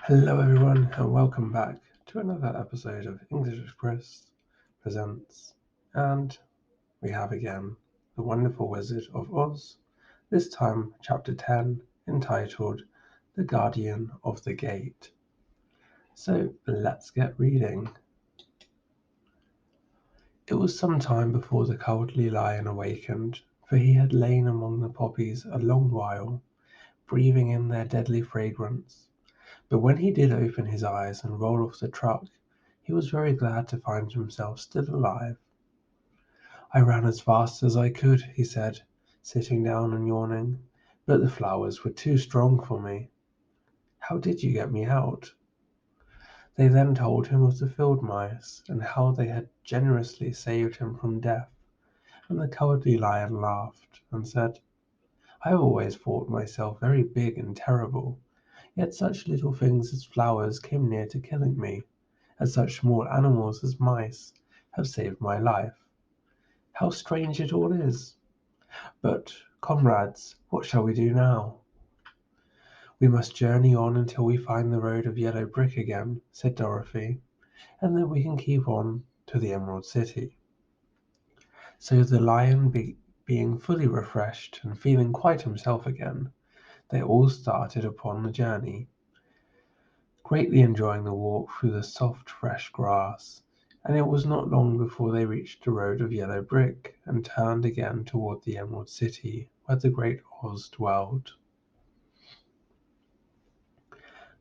Hello, everyone, and welcome back to another episode of English Express Presents. And we have again The Wonderful Wizard of Oz, this time chapter 10, entitled The Guardian of the Gate. So let's get reading. It was some time before the Cowardly Lion awakened, for he had lain among the poppies a long while, breathing in their deadly fragrance. But when he did open his eyes and roll off the truck, he was very glad to find himself still alive. "I ran as fast as I could," he said, sitting down and yawning, "but the flowers were too strong for me. How did you get me out?" They then told him of the field mice, and how they had generously saved him from death, and the Cowardly Lion laughed and said, "I have always thought myself very big and terrible, yet such little things as flowers came near to killing me, and such small animals as mice have saved my life. How strange it all is! But, comrades, what shall we do now?" "We must journey on until we find the road of yellow brick again," said Dorothy, "and then we can keep on to the Emerald City." So the lion being fully refreshed and feeling quite himself again, they all started upon the journey, greatly enjoying the walk through the soft, fresh grass, and it was not long before they reached the road of yellow brick and turned again toward the Emerald City, where the great Oz dwelled.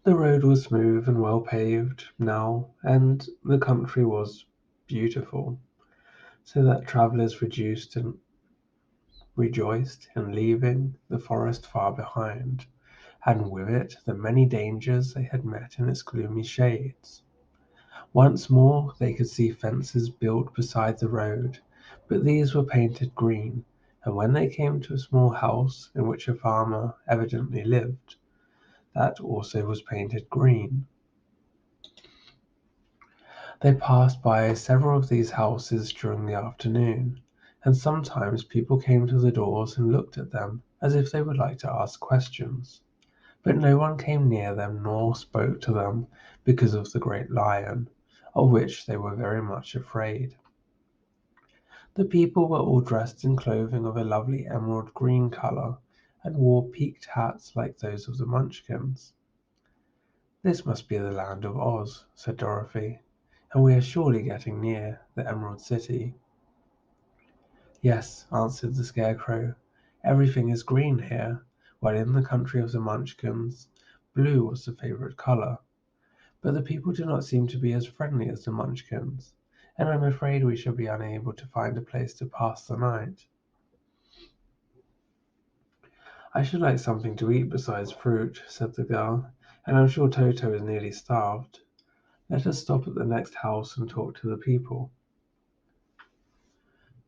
The road was smooth and well paved now, and the country was beautiful, so that travelers rejoiced in leaving the forest far behind, and with it the many dangers they had met in its gloomy shades. Once more they could see fences built beside the road, but these were painted green, and when they came to a small house in which a farmer evidently lived, that also was painted green. They passed by several of these houses during the afternoon, and sometimes people came to the doors and looked at them as if they would like to ask questions. But no one came near them nor spoke to them because of the great lion, of which they were very much afraid. The people were all dressed in clothing of a lovely emerald green color, and wore peaked hats like those of the Munchkins. "This must be the land of Oz," said Dorothy, "and we are surely getting near the Emerald City." "Yes," answered the Scarecrow, "everything is green here, while in the country of the Munchkins, blue was the favorite color. But the people do not seem to be as friendly as the Munchkins, and I'm afraid we shall be unable to find a place to pass the night." "I should like something to eat besides fruit," said the girl, "and I'm sure Toto is nearly starved. Let us stop at the next house and talk to the people."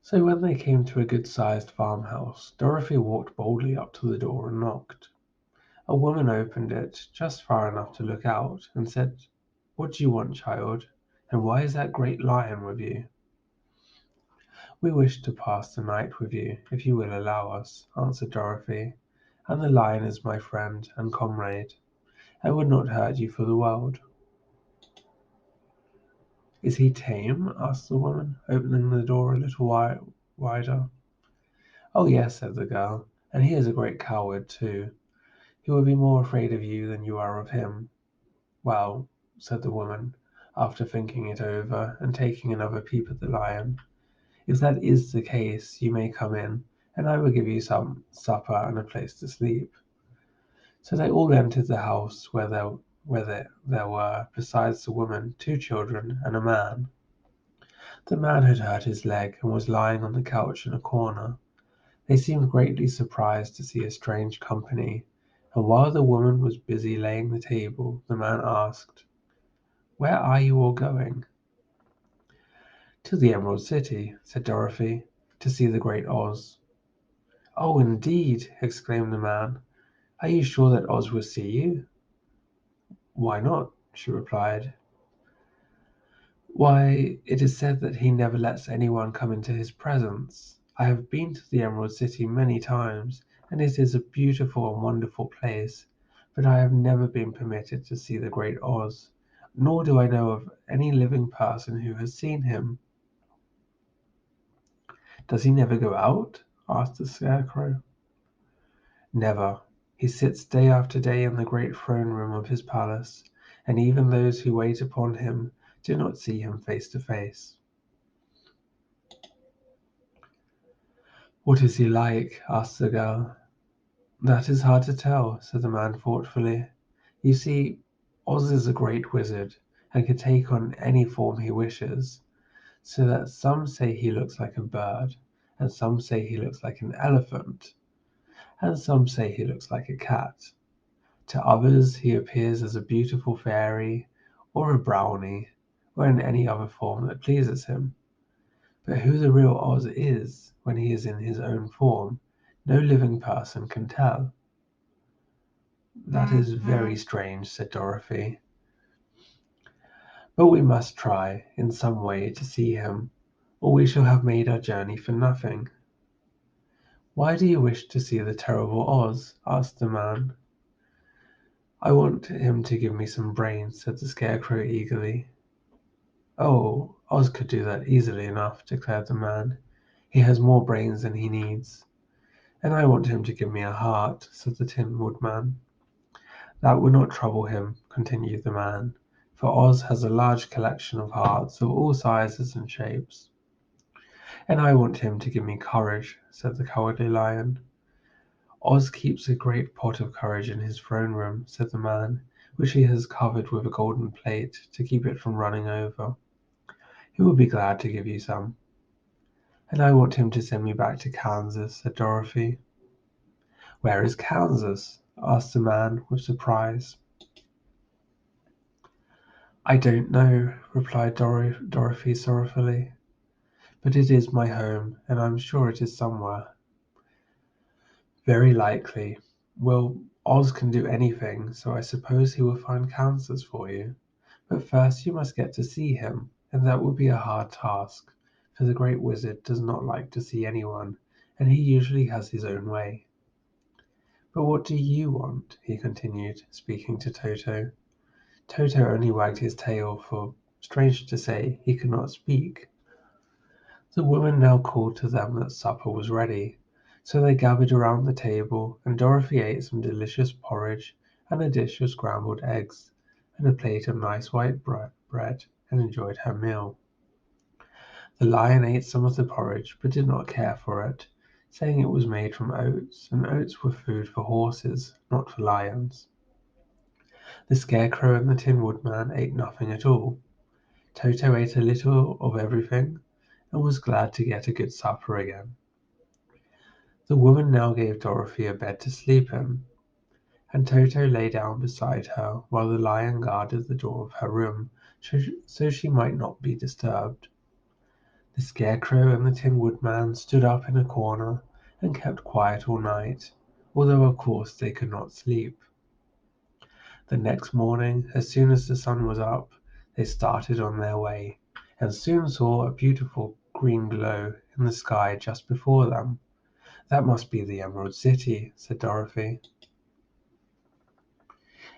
So when they came to a good-sized farmhouse, Dorothy walked boldly up to the door and knocked. A woman opened it just far enough to look out, and said, "What do you want, child? And why is that great lion with you?" "We wish to pass the night with you, if you will allow us," answered Dorothy, "and the lion is my friend and comrade. I would not hurt you for the world." "Is he tame?" asked the woman, opening the door a little wider. "Oh, yes," said the girl, "and he is a great coward, too. He would be more afraid of you than you are of him." "Well," said the woman, after thinking it over and taking another peep at the lion, "if that is the case, you may come in, and I will give you some supper and a place to sleep." So they all entered the house, where there were, besides the woman, two children and a man. The man had hurt his leg and was lying on the couch in a corner. They seemed greatly surprised to see a strange company, and while the woman was busy laying the table, the man asked, "Where are you all going?" "To the Emerald City," said Dorothy, "to see the great Oz." "Oh, indeed!" exclaimed the man. "Are you sure that Oz will see you?" "Why not?" she replied. "Why, it is said that he never lets anyone come into his presence. I have been to the Emerald City many times, and it is a beautiful and wonderful place, but I have never been permitted to see the great Oz, nor do I know of any living person who has seen him." "Does he never go out?" asked the Scarecrow. "Never. He sits day after day in the great throne room of his palace, and even those who wait upon him do not see him face to face." "What is he like?" asked the girl. "That is hard to tell," said the man thoughtfully. "You see, Oz is a great wizard, and can take on any form he wishes, so that some say he looks like a bird, and some say he looks like an elephant, and some say he looks like a cat. To others he appears as a beautiful fairy, or a brownie, or in any other form that pleases him. But who the real Oz is when he is in his own form, no living person can tell." "That is very strange," said Dorothy. "But we must try, in some way, to see him, or we shall have made our journey for nothing." "Why do you wish to see the terrible Oz?" asked the man. "I want him to give me some brains," said the Scarecrow eagerly. "Oh, Oz could do that easily enough," declared the man. "He has more brains than he needs." "And I want him to give me a heart," said the Tin Woodman. "That would not trouble him," continued the man, "for Oz has a large collection of hearts of all sizes and shapes." "And I want him to give me courage," said the Cowardly Lion. "Oz keeps a great pot of courage in his throne room," said the man, "which he has covered with a golden plate to keep it from running over. He will be glad to give you some." "And I want him to send me back to Kansas," said Dorothy. "Where is Kansas?" asked the man with surprise. "I don't know," replied Dorothy sorrowfully, "but it is my home, and I'm sure it is somewhere." "Very likely. Well, Oz can do anything, so I suppose he will find Kansas for you. But first you must get to see him, and that will be a hard task, for the Great Wizard does not like to see anyone, and he usually has his own way. But what do you want?" he continued, speaking to Toto. Toto only wagged his tail, for, strange to say, he could not speak. The woman now called to them that supper was ready, so they gathered around the table, and Dorothy ate some delicious porridge, and a dish of scrambled eggs, and a plate of nice white bread, and enjoyed her meal. The Lion ate some of the porridge, but did not care for it, saying it was made from oats, and oats were food for horses, not for lions. The Scarecrow and the Tin Woodman ate nothing at all. Toto ate a little of everything, and was glad to get a good supper again. The woman now gave Dorothy a bed to sleep in, and Toto lay down beside her while the Lion guarded the door of her room so she might not be disturbed. The Scarecrow and the Tin Woodman stood up in a corner and kept quiet all night, although of course they could not sleep. The next morning, as soon as the sun was up, they started on their way, and soon saw a beautiful green glow in the sky just before them. "That must be the Emerald City," said Dorothy.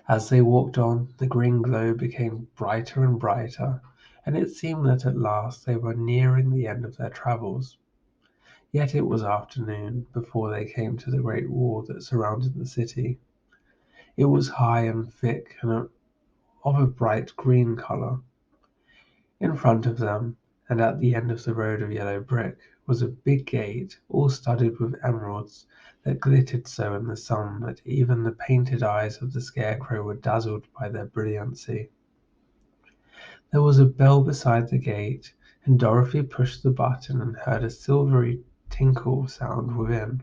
As they walked on, the green glow became brighter and brighter, and it seemed that at last they were nearing the end of their travels. Yet it was afternoon before they came to the great wall that surrounded the city. It was high and thick and of a bright green color. In front of them, and at the end of the road of yellow brick, was a big gate, all studded with emeralds, that glittered so in the sun that even the painted eyes of the Scarecrow were dazzled by their brilliancy. There was a bell beside the gate, and Dorothy pushed the button and heard a silvery tinkle sound within.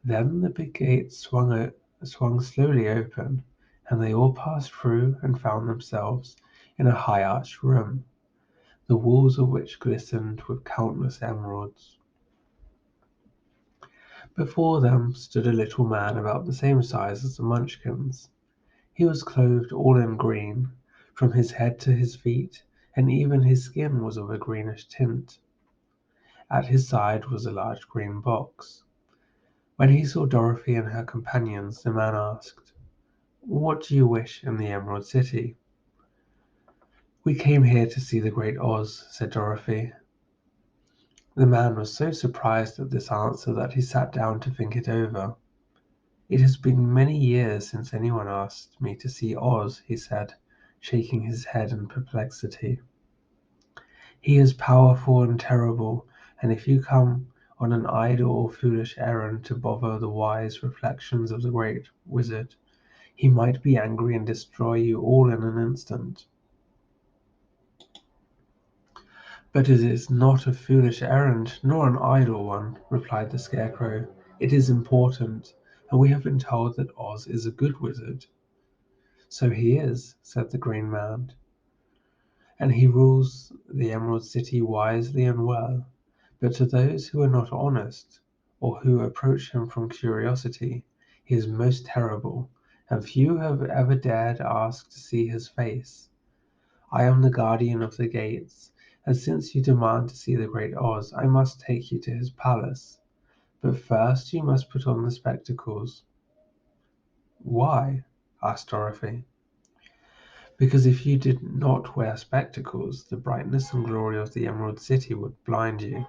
Then the big gate swung slowly open, and they all passed through and found themselves in a high arched room, the walls of which glistened with countless emeralds. Before them stood a little man about the same size as the Munchkins. He was clothed all in green, from his head to his feet, and even his skin was of a greenish tint. At his side was a large green box. When he saw Dorothy and her companions, the man asked, What do you wish in the Emerald City? We came here to see the Great Oz, said Dorothy. The man was so surprised at this answer that he sat down to think it over. It has been many years since anyone asked me to see Oz, he said, shaking his head in perplexity. He is powerful and terrible, and if you come on an idle or foolish errand to bother the wise reflections of the great wizard, he might be angry and destroy you all in an instant. But it is not a foolish errand, nor an idle one, replied the Scarecrow. It is important, and we have been told that Oz is a good wizard. So he is, said the Green Man, and he rules the Emerald City wisely and well. But to those who are not honest, or who approach him from curiosity, he is most terrible, and few have ever dared ask to see his face. I am the guardian of the gates, and since you demand to see the great Oz, I must take you to his palace. But first you must put on the spectacles. Why? Asked Dorothy. Because if you did not wear spectacles, the brightness and glory of the Emerald City would blind you.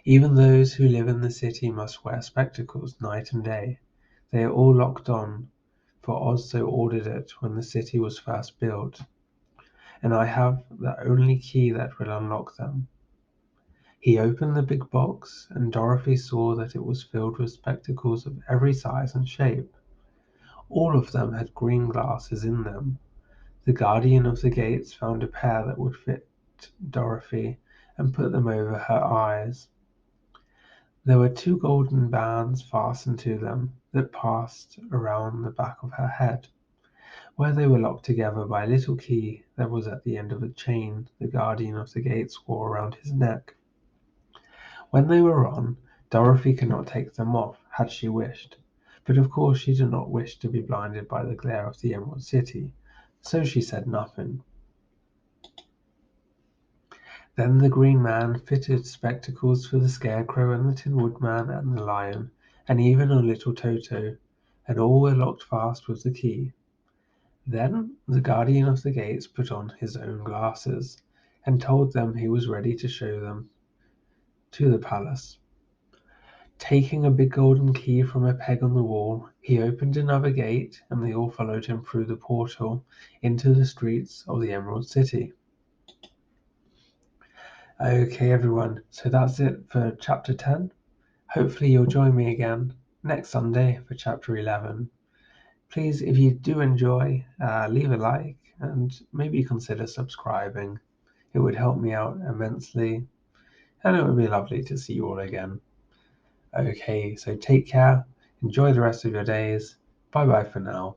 Even those who live in the city must wear spectacles night and day. They are all locked on, for Oz so ordered it when the city was first built, and I have the only key that will unlock them. He opened the big box, and Dorothy saw that it was filled with spectacles of every size and shape. All of them had green glasses in them. The guardian of the gates found a pair that would fit Dorothy and put them over her eyes. There were two golden bands fastened to them that passed around the back of her head, where they were locked together by a little key that was at the end of a chain the guardian of the gates wore around his neck. When they were on, Dorothy could not take them off, had she wished, but of course she did not wish to be blinded by the glare of the Emerald City, so she said nothing. Then the Green Man fitted spectacles for the Scarecrow and the Tin Woodman and the Lion, and even a little Toto, and all were locked fast with the key. Then the Guardian of the Gates put on his own glasses, and told them he was ready to show them to the palace. Taking a big golden key from a peg on the wall, he opened another gate, and they all followed him through the portal into the streets of the Emerald City. Okay, everyone, so that's it for Chapter 10. Hopefully you'll join me again next Sunday for Chapter 11. Please, if you do enjoy, leave a like and maybe consider subscribing. It would help me out immensely, and it would be lovely to see you all again. Okay, so take care, enjoy the rest of your days. Bye bye for now.